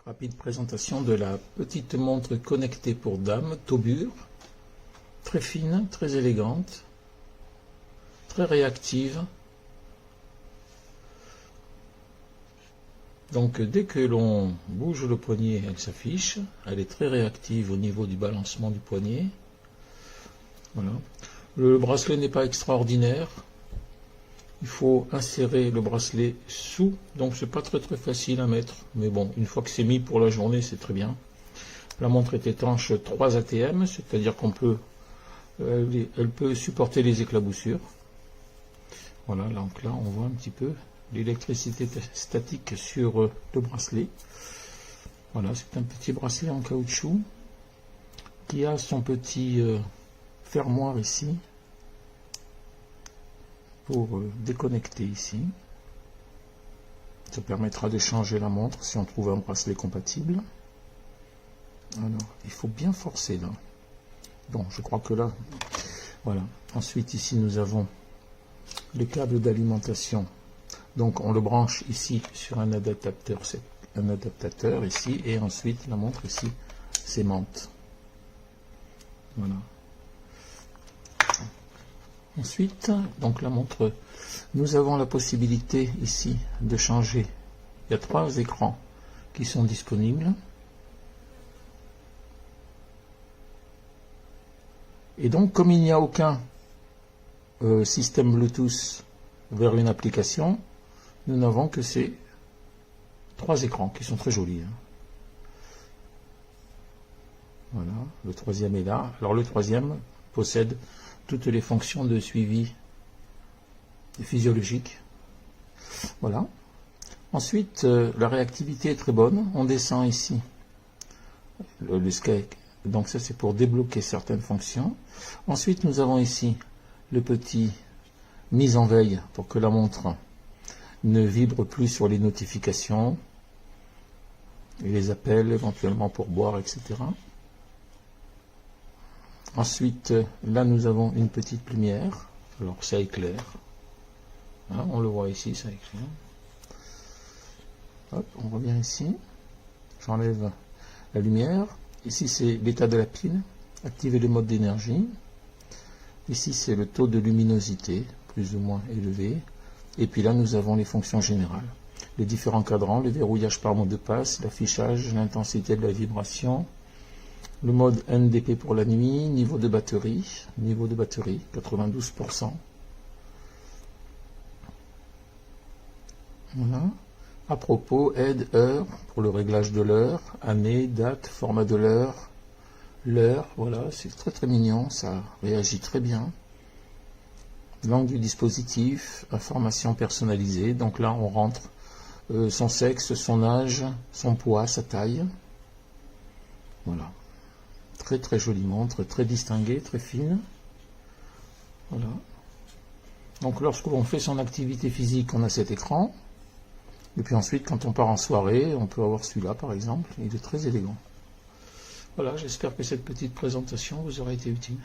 Rapide présentation de la petite montre connectée pour dames, Tobur, très fine, très élégante, très réactive. Donc dès que l'on bouge le poignet, elle s'affiche. Elle est très réactive au niveau du balancement du poignet. Voilà. Le bracelet n'est pas extraordinaire. Il faut insérer le bracelet sous, donc c'est pas très facile à mettre, mais bon, une fois que c'est mis pour la journée, c'est très bien. La montre est étanche 3 ATM, c'est-à-dire qu'on peut, elle peut supporter les éclaboussures. Voilà, donc là on voit un petit peu l'électricité statique sur le bracelet. Voilà, c'est un petit bracelet en caoutchouc qui a son petit fermoir ici pour déconnecter ici. Ça permettra de changer la montre si on trouve un bracelet compatible. Alors, il faut bien forcer là. Bon, je crois que là, voilà. Ensuite, ici, nous avons le câble d'alimentation. Donc, on le branche ici sur un adaptateur. C'est un adaptateur ici, et ensuite, la montre ici s'aimante. Voilà. Ensuite, donc la montre, nous avons la possibilité ici de changer. Il y a 3 écrans qui sont disponibles. Et donc, comme il n'y a aucun système Bluetooth vers une application, nous n'avons que ces 3 écrans qui sont très jolis. Voilà, le troisième est là. Alors le troisième possède toutes les fonctions de suivi physiologique. Voilà. Ensuite, la réactivité est très bonne. On descend ici le sky. Donc ça, c'est pour débloquer certaines fonctions. Ensuite, nous avons ici le petit mise en veille pour que la montre ne vibre plus sur les notifications et les appels, éventuellement pour boire, etc. Ensuite, là, nous avons une petite lumière. Alors, ça éclaire. Hein, on le voit ici, ça éclaire. Hop, on revient ici. J'enlève la lumière. Ici, c'est l'état de la pile. Activer le mode d'énergie. Ici, c'est le taux de luminosité, plus ou moins élevé. Et puis là, nous avons les fonctions générales. Les différents cadrans, le verrouillage par mot de passe, l'affichage, l'intensité de la vibration, le mode NDP pour la nuit, niveau de batterie, 92%. Voilà. À propos, aide, heure, pour le réglage de l'heure, année, date, format de l'heure, voilà, c'est très mignon, ça réagit très bien. Langue du dispositif, information personnalisée, donc là on rentre son sexe, son âge, son poids, sa taille. Voilà. Très jolie montre, très distinguée, très fine. Voilà. Donc lorsque l'on fait son activité physique, on a cet écran. Et puis ensuite, quand on part en soirée, on peut avoir celui-là par exemple. Il est très élégant. Voilà, j'espère que cette petite présentation vous aura été utile.